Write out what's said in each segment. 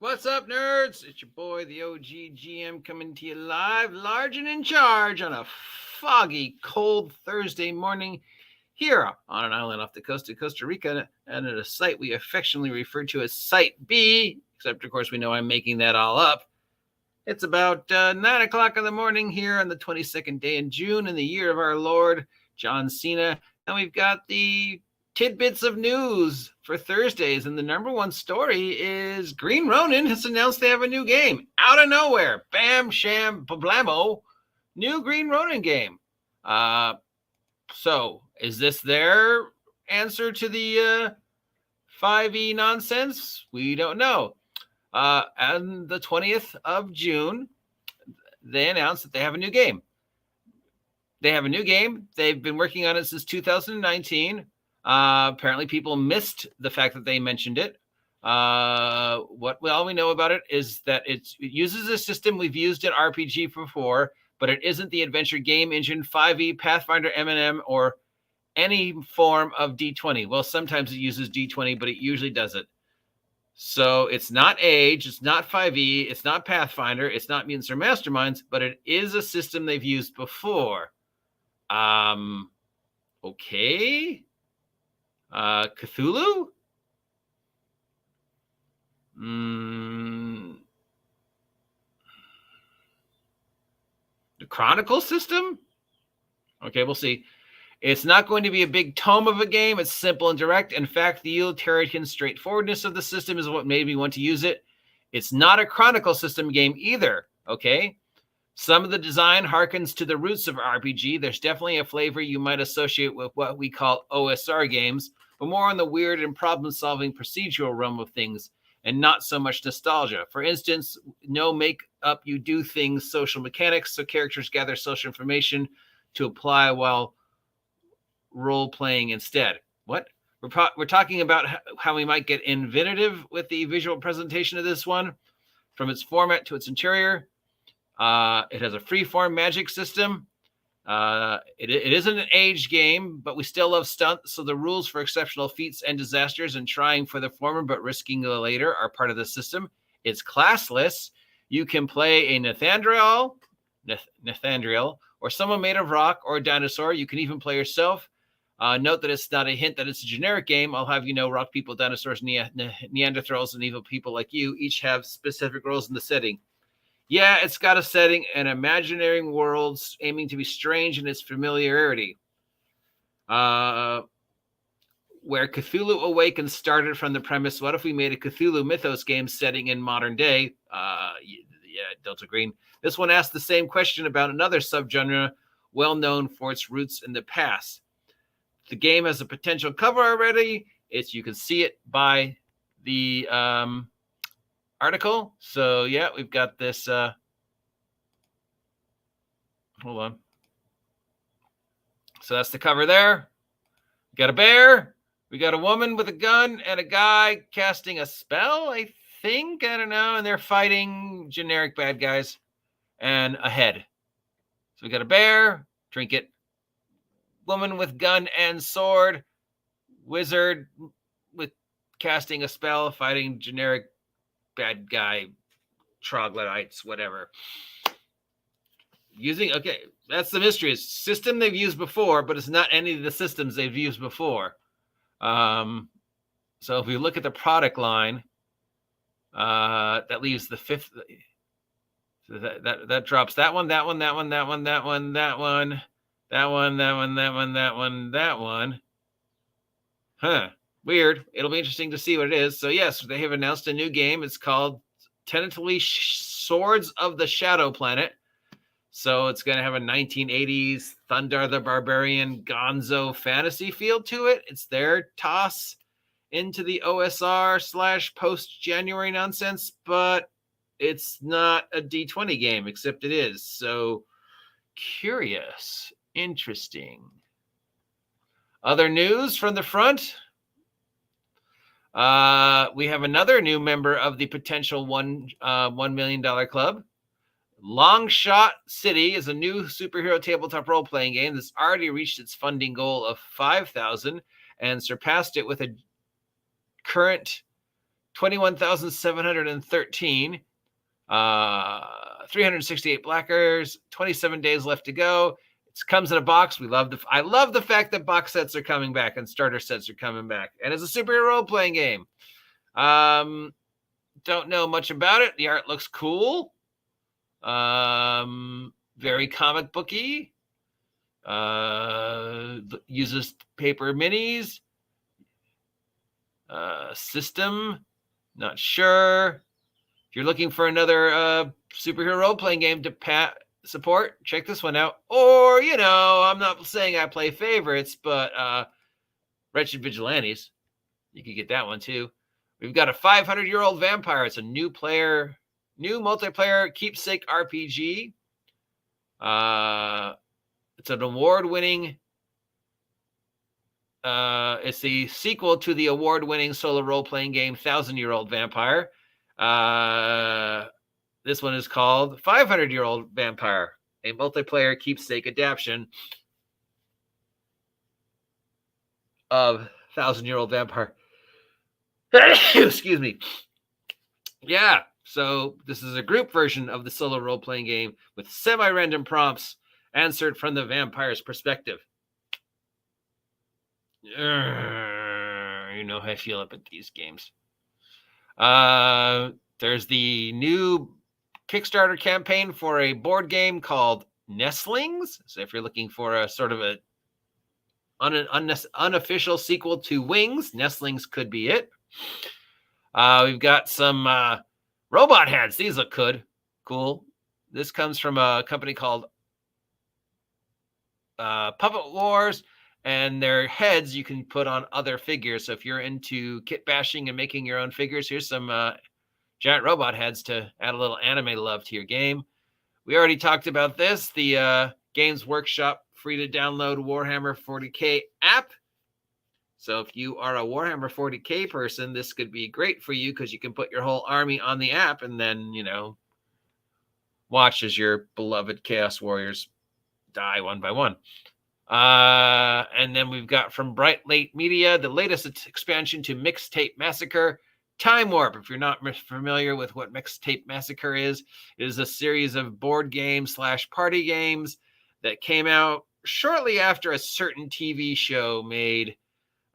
What's up, nerds? It's your boy, the OG GM, coming to you live, large and in charge on a foggy, cold Thursday morning here on an island off the coast of Costa Rica and at a site we affectionately refer to as Site B, except, of course, we know I'm making that all up. It's about 9 o'clock in the morning here on the 22nd day in June in the year of our Lord, John Cena, and we've got the tidbits of news for Thursdays, and the number one story is Green Ronin has announced they have a new game out of nowhere. Bam, sham, blamo, new Green Ronin game. So is this their answer to the 5e nonsense? We don't know. On the 20th of June, they announced that they have a new game. They've been working on it since 2019. Apparently people missed the fact that they mentioned it. All we know about it is that it uses a system we've used in RPG before, but it isn't the adventure game engine 5e, Pathfinder, M&M, or any form of D20. Well, sometimes it uses D20, but it usually doesn't. So it's not Age, it's not 5e, it's not Pathfinder, it's not Mutants or Masterminds, but it is a system they've used before. Okay. Cthulhu? The Chronicle system? Okay, we'll see. It's not going to be a big tome of a game. It's simple and direct. In fact, the utilitarian straightforwardness of the system is what made me want to use it. It's not a Chronicle system game either, okay? Some of the design harkens to the roots of RPG. There's definitely a flavor you might associate with what we call OSR games, but more on the weird and problem-solving procedural realm of things, and not so much nostalgia. For instance, no make-up you do things social mechanics, so characters gather social information to apply while role-playing instead. What? We're talking about how we might get inventive with the visual presentation of this one, from its format to its interior. It has a free-form magic system. It isn't an Age game, but we still love stunts, so the rules for exceptional feats and disasters and trying for the former but risking the later are part of the system. It's classless. You can play a Nathandriel, or someone made of rock, or a dinosaur. You can even play yourself. Note that it's not a hint that it's a generic game. I'll have you know rock people, dinosaurs, Neanderthals, and evil people like you each have specific roles in the setting. Yeah, it's got a setting and imaginary worlds aiming to be strange in its familiarity. Where Cthulhu Awakens started from the premise, what if we made a Cthulhu Mythos game setting in modern day? Delta Green. This one asked the same question about another subgenre well known for its roots in the past. The game has a potential cover already. You can see it by the article. So yeah, we've got this. Hold on. So that's the cover there. We got a bear. We got a woman with a gun and a guy casting a spell, I think. I don't know. And they're fighting generic bad guys and a head. So we got a bear, trinket, woman with gun and sword, wizard with casting a spell, fighting generic bad guy, troglodytes, whatever. Okay, that's the mystery. It's a system they've used before, but it's not any of the systems they've used before. So if we look at the product line, that leaves the fifth. So that drops that one, that one, that one, that one, that one, that one, that one, that one, that one, that one, that one. Huh. Weird. It'll be interesting to see what it is. So yes, they have announced a new game. It's called tentatively Swords of the Shadow Planet. So it's going to have a 1980s Thundar the Barbarian gonzo fantasy feel to it. It's their toss into the OSR / post-January nonsense, but it's not a D20 game, except it is. So curious. Interesting. Other news from the front. We have another new member of the potential $1 million club. Longshot City is a new superhero tabletop role-playing game that's already reached its funding goal of $5,000 and surpassed it with a current 21,713. 368 blackers, 27 days left to go. It comes in a box. I love the fact that box sets are coming back and starter sets are coming back. And it's a superhero role-playing game. Don't know much about it. The art looks cool. Very comic booky. Uses paper minis. System, not sure. If you're looking for another superhero role-playing game to support, check this one out. Or, I'm not saying I play favorites, but WRETCHED Vigilantes, you could get that one too. We've got a 500-year-old vampire. It's a new multiplayer keepsake RPG. It's an award-winning. It's the sequel to the award-winning solo role-playing game 1,000-Year-Old Vampire. This one is called 500-Year-Old Vampire, a multiplayer keepsake adaptation of 1,000-Year-Old Vampire. Excuse me. Yeah, so this is a group version of the solo role-playing game with semi-random prompts answered from the vampire's perspective. You know how I feel about these games. There's the new Kickstarter campaign for a board game called Nestlings. So if you're looking for a sort of an unofficial sequel to Wings, Nestlings could be it. We've got some robot heads. These look cool. This comes from a company called Puppet Wars. And their heads you can put on other figures. So if you're into kit bashing and making your own figures, here's some giant robot heads to add a little anime love to your game. We already talked about this. The Games Workshop free to download Warhammer 40K app. So if you are a Warhammer 40K person, this could be great for you because you can put your whole army on the app and then, watch as your beloved Chaos Warriors die one by one. And then we've got from Bright Late Media, the latest expansion to Mixtape Massacre, Time Warp. If you're not familiar with what Mixtape Massacre is, it is a series of board games / party games that came out shortly after a certain TV show made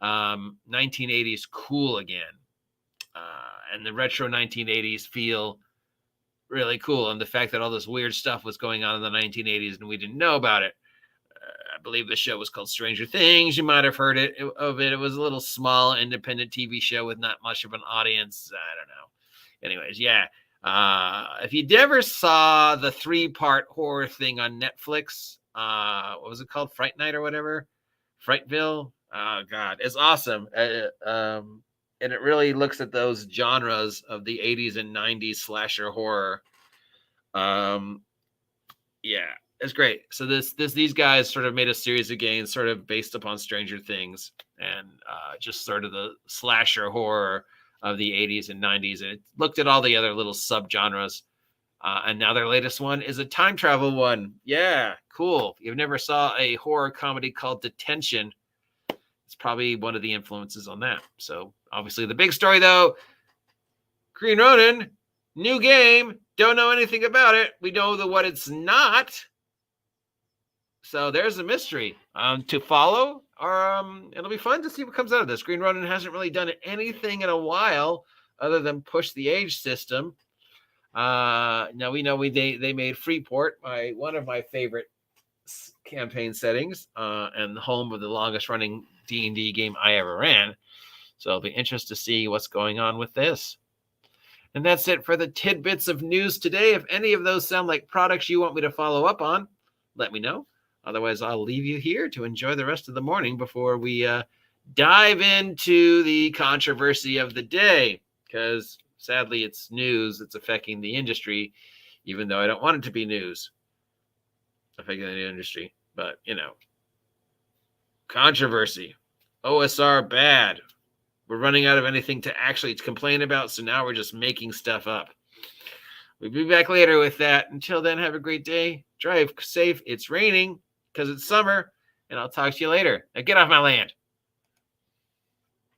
1980s cool again. And the retro 1980s feel really cool. And the fact that all this weird stuff was going on in the 1980s and we didn't know about it. I believe the show was called Stranger Things. You might have heard of it. It was a little small independent TV show with not much of an audience. I don't know. Anyways, yeah. If you never saw the 3-part horror thing on Netflix, what was it called? Fright Night or whatever? Frightville? Oh, God. It's awesome. And it really looks at those genres of the 80s and 90s slasher horror. Yeah. It's great. So these guys sort of made a series of games sort of based upon Stranger Things and just sort of the slasher horror of the 80s and 90s. And it looked at all the other little subgenres. And now their latest one is a time travel one. Yeah, cool. If you've never saw a horror comedy called Detention, it's probably one of the influences on that. So obviously the big story, though, Green Ronin, new game. Don't know anything about it. We know what it's not. So there's a mystery to follow, or it'll be fun to see what comes out of this. Green Ronin hasn't really done anything in a while other than push the age system. Now we know they made Freeport, one of my favorite campaign settings, and the home of the longest running D&D game I ever ran. So it'll be interesting to see what's going on with this. And that's it for the tidbits of news today. If any of those sound like products you want me to follow up on, let me know. Otherwise, I'll leave you here to enjoy the rest of the morning before we dive into the controversy of the day. Because sadly, it's news that's affecting the industry, even though I don't want it to be news affecting the industry. But, controversy. OSR bad. We're running out of anything to actually complain about, so now we're just making stuff up. We'll be back later with that. Until then, have a great day. Drive safe. It's raining because it's summer, and I'll talk to you later. Now get off my land.